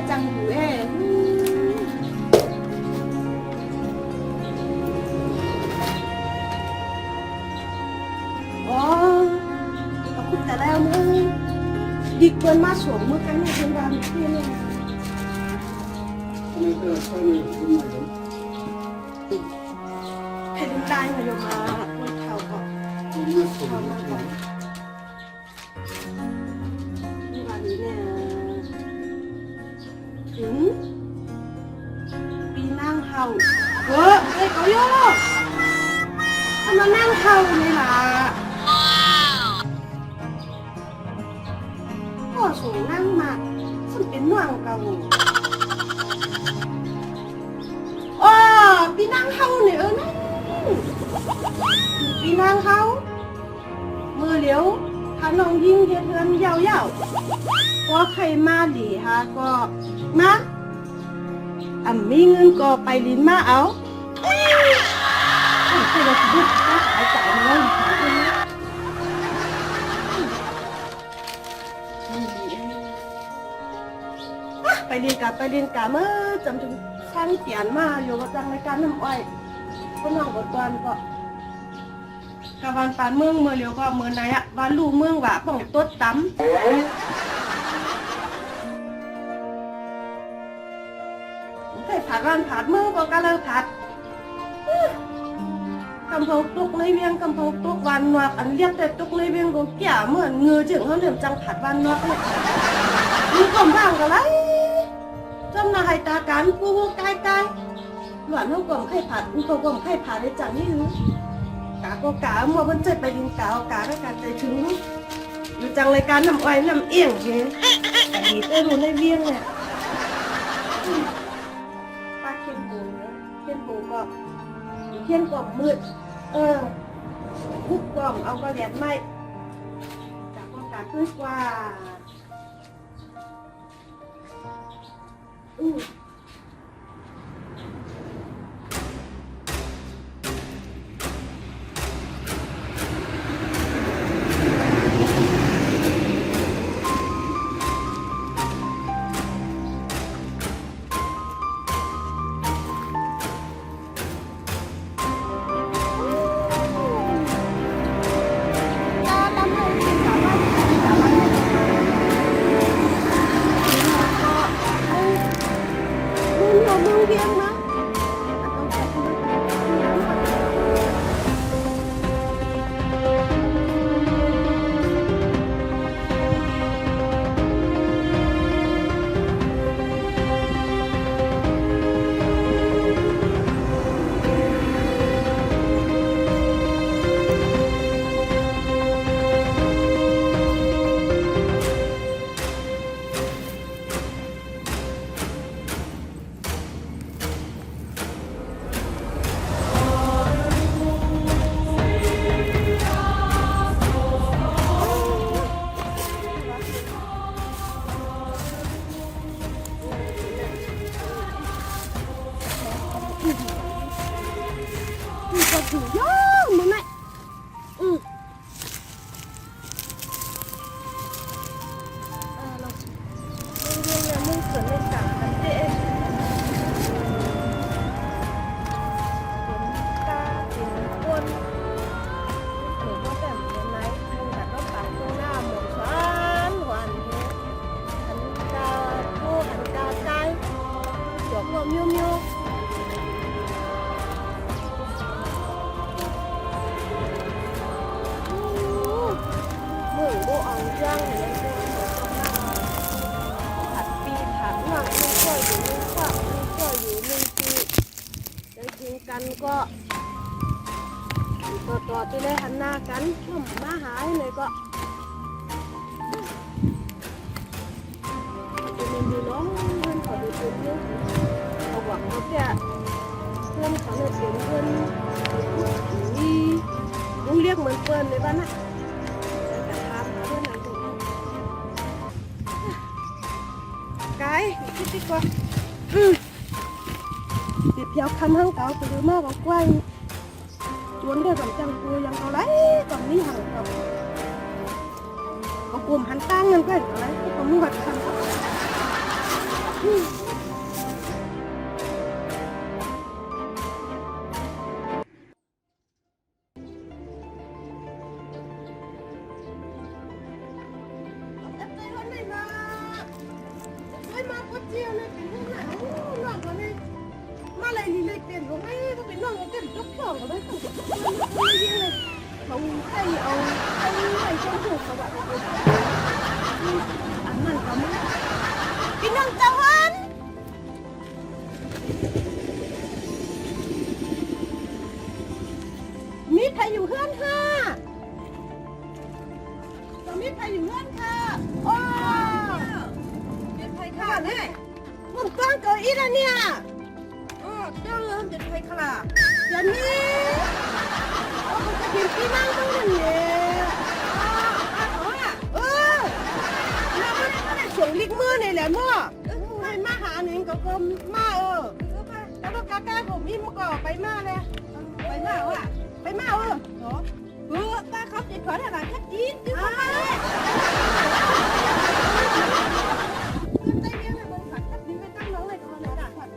จังอยู่อ๋อขอบคุณแต่แล้วมึงดีเกินมาสวมมือกันในเดือนวันเที่ยงเลยเห็นได้มาโยมาวันเท่าก็เข้ามาก่อนนี่วันนี้เนี่ยถึงปีนั่งเห่าเฮ้ยเขาโยทำมานั่งเห่านี่ล่ะก็สูงนั่งมาซึ่งเป็นน่วงเก่าอ๋อปีนั่งเห่าเนี่ยนั่นปีนั่งเห่ามือเหลียวถ้าน้องยิ่งเฮ็ดเงินยาวๆก็ใครมาดีฮะก็มามีเงินก็ไปลิ้นมาเอาใครเราพูดค้าขายจ่ายเงินไปเรียนกับเมื่อจำถึงช่างเตียนมาอยู่กับจังในการน้ำอ้อยก็น้องกดก่อนก็กะวันปานเมืองเมื่อเร็วก็เมื่อไหนอะวันลูกเมืองว่าป่องต้นตำเคยผัดวันผัดเมืองก็กะเลยผัดกำเพาตุกในเวียงกำเพาตุกวันนวกอันเรียกแต่ตุกในเวียงก็เกี่ยเหมือนเงือจึงเขาเดือดจังผัดวันนวกเนี่ยมีกลมบ้างกันไรจำนาให้ตาการกูใกล้หวานเขากลมไข่ผัดเขากลมไข่ผัดในจังนี่รู้กาก็กามัวมันใจไปดินกากาแล้วการใจถึงอยู่จังรายการน้ำอ้อยน้ำเอี้ยงเงี้ยแต่ดีได้รู้ในเวียงเนี่ยป้าเขียนปูเนี่ยเขียนปูก็เขียนกล่องมืดคุกกล่องเอากระเหรียญไม้กาก็กาขึ้นกว่าถูย่อมึงไหมเราเรียนเนี่ยมึงเกิดในสามกันเจ๊เป็นตาเป็นคนหรือว่าแต่เป็นไหนมึงแบบต้องตัดตัวหน้าหมดฉันวันนี้หันตาโง่หันตาใจจบว่ามิวมิวโบเอาย่างเลยผัดปีผัดหนังไม่ช่วยอยู่ไม่ช่วยไม่ปีได้กินกันก็ต่อที่ได้หันหน้ากันมาหายเลยก็จะมีดูน้องเพื่อนขอดูตัวเยอะเอาหวังเขาจะเพื่อนเขาเลยเสียงเพื่อนนี่มึงเรียกเหมือนเพื่อนเลยบ้านน่ะกายคิดดีกว่าเดี๋ยวเพียวคันห้างเก่าไปดูมากกว่าชวนได้แบบจังกูยังเอาไรตอนนี้ห่างกับก็กลุ่มหันตั้งเงินก็อะไรก็มือหัดคัน มาเลยนี่เลยเปลี่ยนว่าไม่ต้องเป็นน้องเต็มทุกอย่างเลยต้องยิ่งเลยเขาให้เอาให้ช่องถูกเขาแบบอันนั้นก็ไม่พี่น้องเจ้าวันมีใครอยู่เพื่อนค่ะมีใครอยู่เพื่อนค่ะโอ้เป็นใครค่ะเนี่ยผมก้อนเกิดอีแล้วเนี่ยเจ้าเริ่มจะใครขลาอย่างนี้จะกินที่นั่งต้องอย่างนี้แล้วก็ได้ส่งลิกมือนี่แหละมั่วให้มาหาหนิงกับกรมมาแล้วก็กล้าผมอิ่มก็ไปมาเลยไปมาว่ะไปมาป้าเขาจะขอทหารชัดจีนซื้อมาเลยใจเย็นเลยบนผัดชัดจีนไม่ตั้งน้องเลยก็มาด่าผัด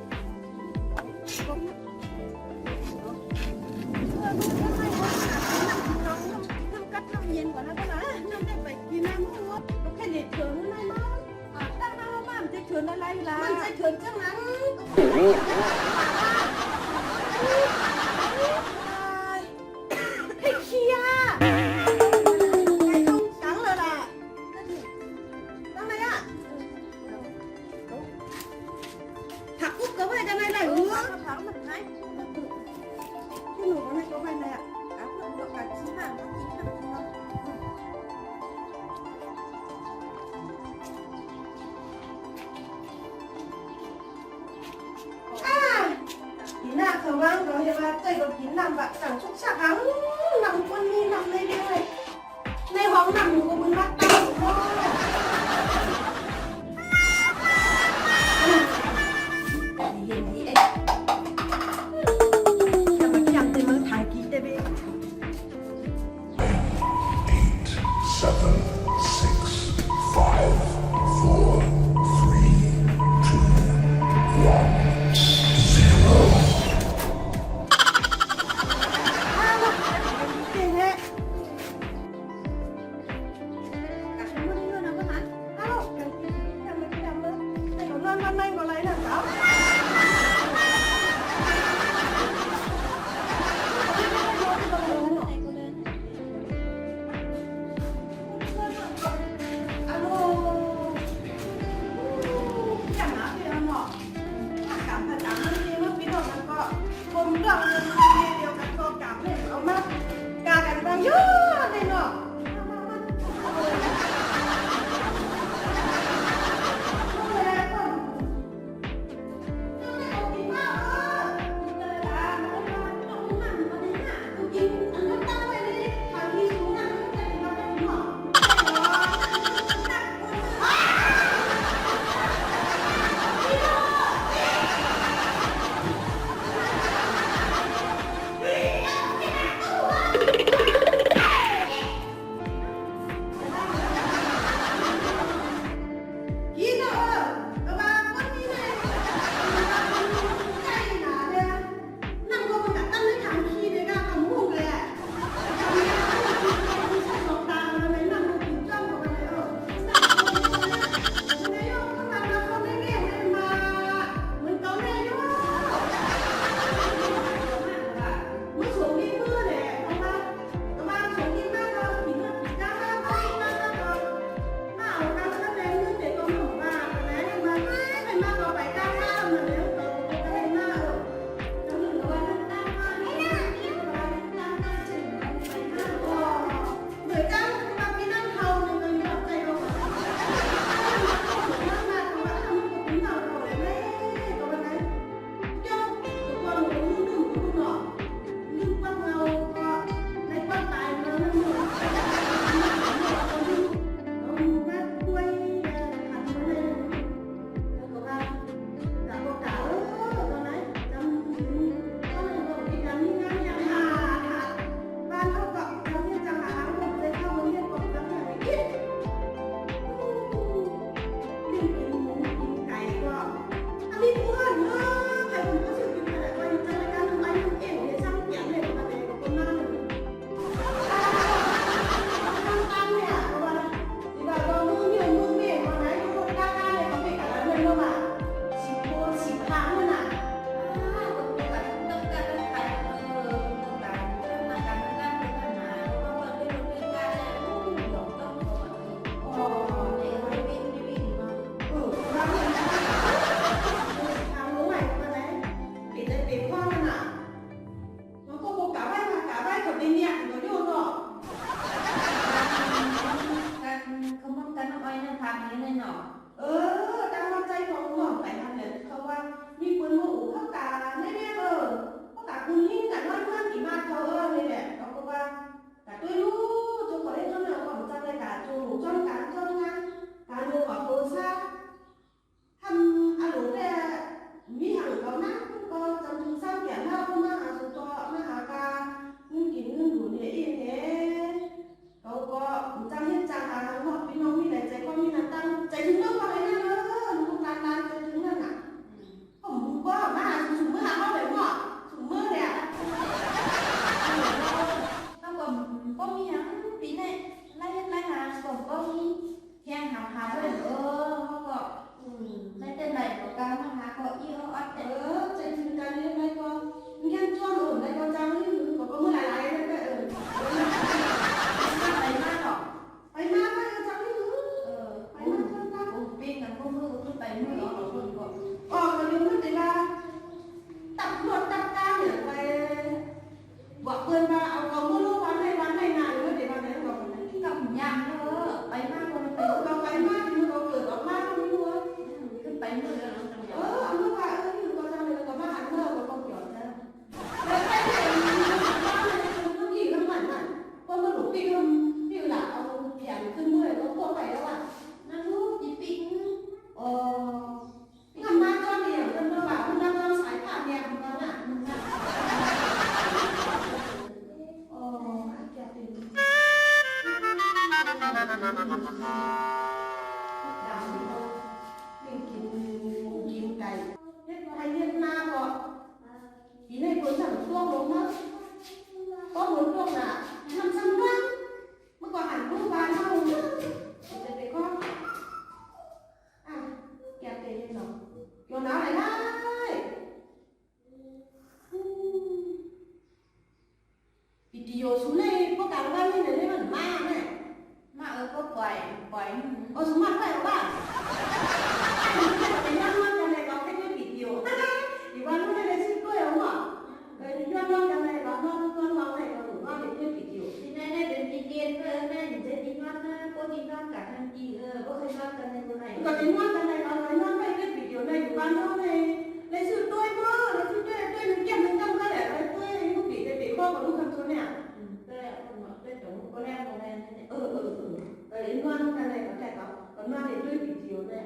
น้ำกัดน้ำเย็นกว่านะก็นะน้ำได้ไปกินน้ำมั่วก็แค่เด็ดเฉินอะไรมั้งตั้งน้ำบ้านจะเฉินอะไรล่ะมันจะเฉินจังนั้นให้เคลียร์ไอ้ต้องสังเลยล่ะตั้งไหนอ่ะถักปุ๊บก็ไปกันไหนไหนหัวถักมันไหนที่หนูให้ก็ไปไหนอ่ะกับเพื่อนกับชิ้นหางชิ้นหางกินหน้าเขาบ้างเราจะมาใจกับกินน้ำแบบสั่งชุกชักอ่ะน้ำคนนี้น้ำในเดียวเลยในห้องน้ำอยู่กับมึงรักตาเย็นดีเอ๊ะจะมาจับในเมืองไทยกี่เตบีเ ผมก็แข่งหาเลยเขาก็ไม่เป็นไรก็การมาหาก็อีเขาอัดแต่ ใจถึงการนี้ไม่ก็ยังจ้วงอื่นไม่ก็จังนี่ก็เมื่อไหร่นั่นก็ไปมากหรอก ไปมาไปจังนี่ไปมาจังจัง ปิ้งกันพวกมือขึ้นไปมือเอาคนก็ อ๋อก็ยังไม่ได้ว่าตัดรถตัดการเนี่ยไปบอกเพื่อนว่าเอาของมือลูกวันให้นานไม่ได้วันไหนบอกวันไหน กับยามไปมากคนไป เราไปมากที่เราเกิดออกมาตรงนี้วะ ขึ้นไปมือแล้วจังหวะ เมื่อวานอยู่ก็ทำเลยก็มาหันเมื่อก็ต้องหยอดแล้วแล้วแค่ไหนบ้านเลยต้องกี่ทั้งวันน่ะพอมาหลุดปีก็พี่หล่ะเอาเปลี่ยนขึ้นเมื่อก็พวกไปแล้วอ่ะ นั่นลูกจีปิ้ง งานมาก็เนี่ยเป็นระหว่างคุณน้องสายผ่านเนี่ยของเราน่ะแกเป็นกินไก่เฮ็ดไทยเฮ็ดนาบ่ทีนี้คนสั่งช่วงลงนะก็เหมือนช่วงน่ะมันสั่งว่าเมื่อก่อนหันรูปบ้านเฮาจะไปก็แกเป็นเนาะโยนเอาไหนได้วิดีโอสุนัยพวกการว่านี่เนี่ยมันมาแม่ มาก็ปล่อยสมมติว่าว่าเป็นย้อนย้อนกันเลยเราแค่ไม่วิดีโออีวันนู้นได้ชื่อด้วยเหรอหมอย้อนย้อนกันเลยเราย้อนเลยเราถึงว่าเป็นวิดีโอ ที่นั่นได้เป็นปีเดียนเพื่อนแม่หนูจะดิ้นว่านะก็ดิ้นว่ากับทันทีก็เคยว่ากันในคนไหน ก็เป็นย้อนกันเลยเราย้อนไปเป็นวิดีโอในอยู่บ้านเราเลยชื่อด้วยเมื่อเลยชื่อด้วยหนึ่งแก้มหนึ่งกำก็แหละเลยด้วยลูกปีได้ปีข้อกับลูกคำชนเนี่ย ก็แล้วคนบอกด้วยตัวก็แรกโรงแรมนี่ ย้อนกันเลยก็แต่ก็ย้อนเลยด้วยวิดีโอเนี่ย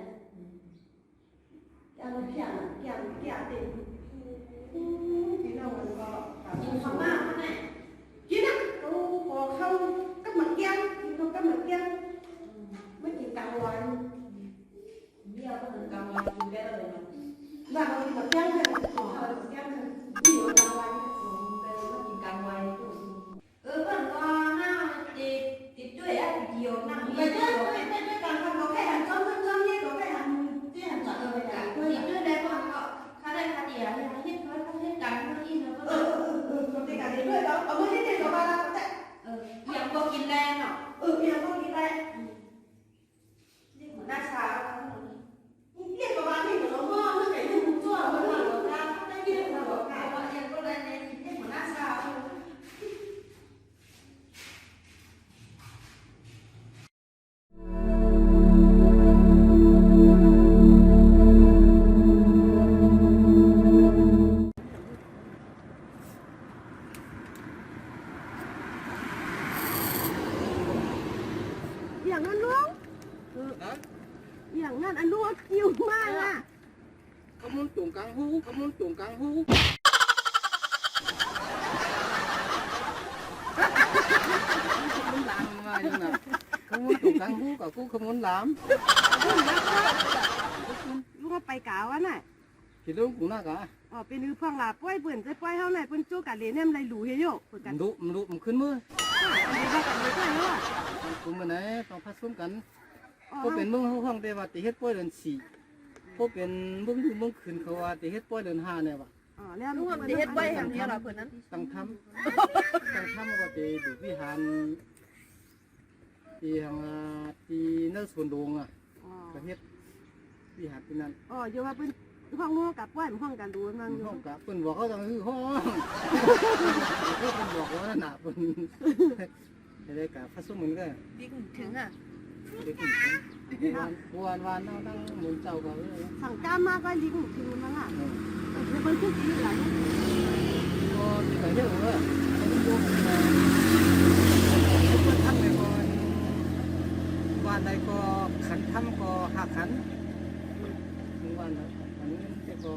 ยังเพี้ยนเต็มพี่น้องมันก็ กินข้าวมากไหม กินอ่ะเขาพอเข้าก็เหมือนแก้มกินเขาก็เหมือนแก้มไม่กินกลางวัน เบี้ยก็เหมือนกลางวันกินได้เลยนะ บ้านเรากินเหมือนแก้มเลยขอเขาแก้มเลยอยู่กลางวัน ไปก็กินกลางวันเพื่อนก็น่าติดด้วยวิดีโอนั่ง ไปด้วยกันเขาแค่หันจ้องนี่เขาแค่หันที่หันจอดเลยกัน ติดด้วยได้ก็เขาได้คดีอะไรเฮ็ดเขาเฮ็ดกันเมื่อกี้นะก็ เขาติดกันด้วยเขาเอาไม่ได้เด็กกับบ้านเราแต่ ยังก็กินแรงเนาะ ยังต้องกินได้ นี่หัวหน้าชา เรียกกับบ้านนี่ของเราพ่อเมื่อไหร่ที่มึงจ้วงมันหลังเราได้ยินเราบอก แต่ กัน ว่ายังก็เลยในที่หัวหน้าชา อย่างนั้นลุงอย่างนั้นอันนู้นคิวมากอ่ะ เขามุนตุ่งกลางหูเขามุนตุ่งกลางหูเขามุนหลามมาอย่างนั้นเขามุนตุ่งกลางหูกับกูเขามุนหลาม ลุงก็ไปกาวะน่ะ คิดรู้กูน่ากะ อ๋อเป็นนือพ่องลาป้อยเปื่อนใจป้อยเฮาไหนเปิ้นจู้กันเลยเนี่ยมันไรหลูเฮโยเปิดกัน มันดุมันขึ้นมือ อันนี้ว่ากันเลยด้วยเนาะ กูมาไหนต้องพัดซุ้มกันพวกเป็นเมืองห้องแต่ว่าติเฮ็ดป้อยเดือนสี่พวกเป็นเมืองเมืองขึ้นเขาว่าติเฮ็ดป้อยเดือนห้าเนี่ยว่ะ อ๋อแล้ว ลุงมันเฮ็ดไว้ทำนี้เหรอเพิ่นนั้น ตั้งทำก็ติดูวิหารที่ทางที่เนื้อส่วนดวงอ่ะ อ๋อ ประเทศวิหารที่นั่น อ๋อเดี๋ยวว่าเปิ้นห้องนู้นกับป้อยมันห้องกันดูมันอยู่ ห้องกับเพิ่นบอกเขาต้องคือห้องเพิ่นบอกว่าหนาเพิ่นได้กับพระสมุนก็ ดิ้งถึงอ่ะ ได้กินวันนั่งหมุนเจ้าก็เลย สั่งก้ามมากก็ลิงถึงมันอ่ะคือมันคือกินหลาย ก็ที่ไปเรื่องว่าเขาดูเพิ่นทำไปก่อนวันใดก็ขันทำก็หาขันถึงวันนั้นอันนี้ก็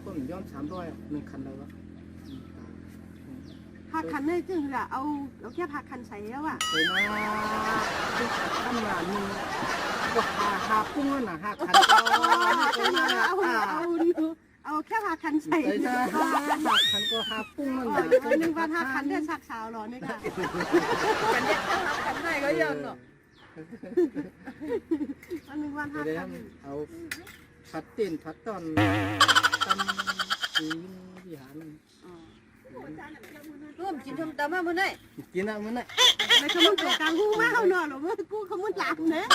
ต้นย้อม300 1คันแล้ว ผักคันเนี่ยจึงคือเอาแค่ผักคันใส่แล้วอ่ะ ไปมาทำงานนึงก็หาปุ้งน่ะหาขันก็เอาแค่ผักคันใส่ ไปจ้าหาขันก็หาปุ้งมัน นึงว่าผักคันได้ชักสาวหรอเนี่ยค่ะ กันเด็กต้องรับกันได้ก็ ก็ยันเนาะ อันนึงวันห้า เดี๋ยว พัน เอาผัดเต้นผัดตอนตำกินที่หานั่น ร่วมกินทำตามมาเมื่อไหร่ กินอะมันน่ะ ในขมุนตัวกลางกูมาเขาหน่อยหรอว่ากูขมุนหลังเนี่ย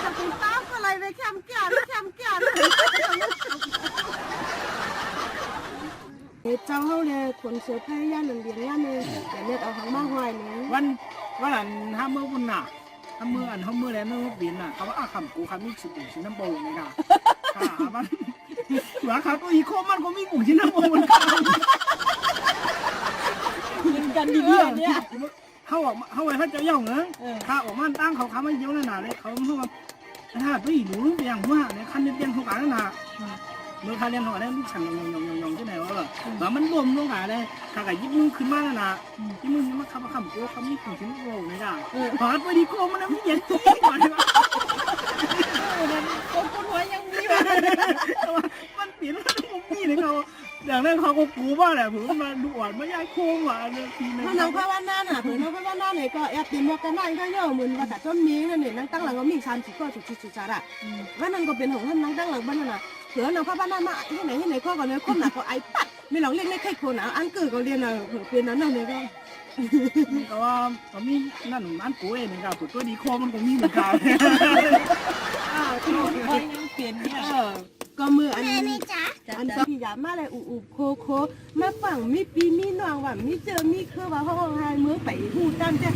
จะเป็นต้าอะไรไปแคมแก่ด้วยแคมแก่ด้วยเจ้าเขาเลยคนเสือพายย่านหนึ่งเดียนย่านเลยแต่เนี่ยเอาหางมาหอยเนี่ย วันอันห้ามือบุญน่ะห้ามือแล้วมือบินน่ะเขาว่าคำกูคำมีสุกุมชิ้นน้ำโบไงน่ะค่ะมันหัวขาตัวอีโคมันก็มีกุ่มชิ้นน้ำโบเหมือนกัน กินกันดีเนี่ย เขาออกเขาไว้เขาจะย่องเนอะถ้าออกมาตั้งเขาค้าไม่เยอะเลยน่ะเลยเขาเขาว่าถ้าตัวอีหนูเตียงว่าเนี่ยคันเตียงเขากันน่ะเมื่อคันเตียงเขาได้ลูกฉันยองที่ไหนวะแบบมันรวมลงกันเลยถ้ากับยิบมือขึ้นมาแล้วน่ะยิบมือมาขับขับกูเขามีกุ่มชิ้นน้ำโบไงน่ะหอดไปดีโคมันไม่เย็นก่อนเลยว่า คนหัวยังมีวะ มันเปลี่ยนมันมุมนี่เลยเขาอย่างนั้นเขาก็กูบ้าแหละผมมาดูอ่อนไม่ย้ายโค้งว่ะเนี่ยทีนึง ถ้าน้องพระวันน่ะเผื่อน้องพระวันน่ะเนี่ยก็แอบตีนกกันได้ก็ย่อมือว่าแต่ต้นมีนั่นเนี่ยนั่งตั้งหลังก็มีชามสิก็จุดๆอ่ะว่านั่นก็เป็นของท่านนั่งตั้งหลังบ้านน่ะเผื่อน้องพระวันน่ะมาที่ไหนก็ก่อนเนี่ยคนหนักก็ไอปัดไม่หลงเล่นไม่เคยคนอ่ะอันเกิดก็เรียนอ่ะเผื่อเป็นนั้นน่ะเนี่ยก็ ก็ว่าเขามีนั่นอันกูเองนะครับตัวดีโค้งมันก็มีเหมือนกัน หัวยังเปลี่ยนเนี่ย ก็มืออันนี้อันพี่ยามาเลยอุโคมาฝั่งมีปีมีน้องว่ามีเจอมีคือว่าห้องไห้มือไปหูตั้งแต่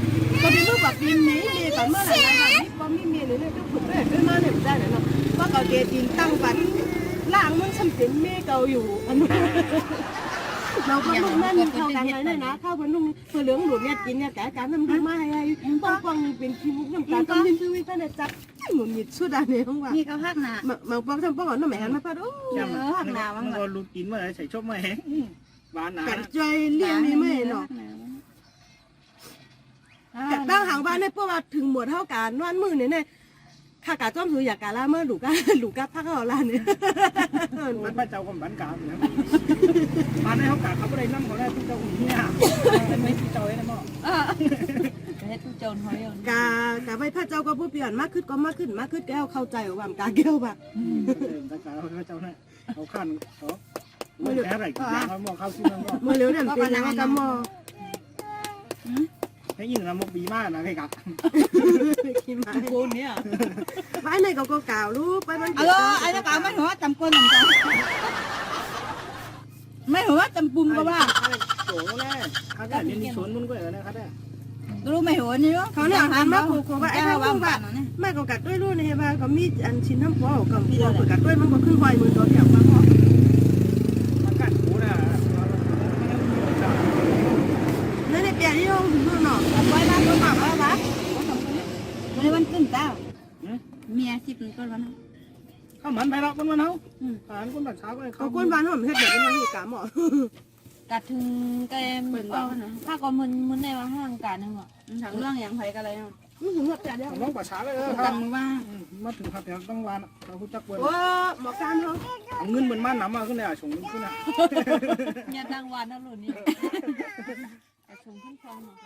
ก็เป็นมือแบบปีนี้มีก่อนเมื่อไหร่มีพอมีเมียเลยเนี่ยก็ฝึกด้วยด้วยมาเนี่ยได้เนาะว่าเขาเดียดินตั้งวันล่างมันฉันเป็นเมียเก่าอยู่อันนู้นเราก็ลูกนั่นเข้ากันเลยนะเข้าบนนุ่งเพื่อเหลืองหลุดเนี่ยกินเนี่ยแกการน้ำดีมาให้ฟังเป็นขี้มุกน้ำตาต้มยิ้มซื้อวิท่านเนี่ยจับหมุนหยิบสุดอันนี้ของว่า นี่เขาหักหนา มาบอกทำป้องน้ำแหงมาพัดโอ้ จำมันก็รู้กินเมื่อไรใส่ชอบมาแห้งบ้านหนา แต่ใจเลี้ยงนี่ไม่เนาะแต่ตั้งหางบ้านเนี่ยเพราะว่าถึงหมดเท่ากันนวลมือเนี่ยข้ากาจ้อมถืออยากกาล่าเมื่อหลูกาพักเอาล่ะเนี่ย มันพระเจ้าก็บ้านกลางนะบ้านในเขากาเขาไม่ได้นั่งเขาได้ทุกเจ้าหุ่นเนี่ยเป็นไม่ที่เจ้าเลยนะพ่อ เฮ็ดตู้โจรหอยอ่อน กาไปพระเจ้าก็ผู้เปลี่ยนมากขึ้นก็มากขึ้นแก้วเข้าใจว่ากาแก้วป่ะ แต่กาเขาเจ้าเนี่ยเขาขั้นเขาไม่ได้อะไรกันเขามองเขาที่นั่นก็ เมื่อเร็วเนี่ยเป็นยังไงกันมอ ให้ยินนะมกบีมากนะให้กับ ขี้มา โกนเนี่ย ไปไหนก็กล่าวรู้ไปมัน เออไอ้นักการไม่หัวจำก้นจำไม่หัวจำปุ่มก็ว่า โจ้แน่เขาได้เรียนสวนมันก็อย่างนี้เขาได้ รู้ไม่หัวนี่เนาะ เขาเนี่ยหันมาผูกว่าไอ้ท่านรู้ว่าแม่ก็กัดด้วยรู้ในบ้านก็มีอันชิ้นน้ำพอกับพี่เรากัดด้วยมันก็ขึ้นไวมือตัวเดียวมาพอ มันกัดหูนะ นั่นในเปียที่เราถึงดูหน่อไว้บ้านก็หมักไว้บ้าน วันขึ้นเจ้าเมียสิบนึงก็วันนั้น เขาเหมือนไปหรอกมันเขาผ่านคนตัดเช้าก็เลย เขาก้นบ้านผมเฮ็ดเด็กเป็นยังไงกะหมอ กัดถึงแกถ้าก็มึนในว่าห้างการนึงอ่ะถังเรื่องอย่างไรกันอะไรเนาะ ถึงหมดแต่เดียว ผมต้องปัดช้าเลย ตังว่า มาถึงครับเดี๋ยวต้องวานเราคุณจักเวิร์น โอ้หมอการเขา เงินเหมือนมันน้ำมาขึ้นเลยอ่ะชงขึ้นอ่ะ อย่าดังวานนะหลุดนี่ชงขึ้นฟองเนาะ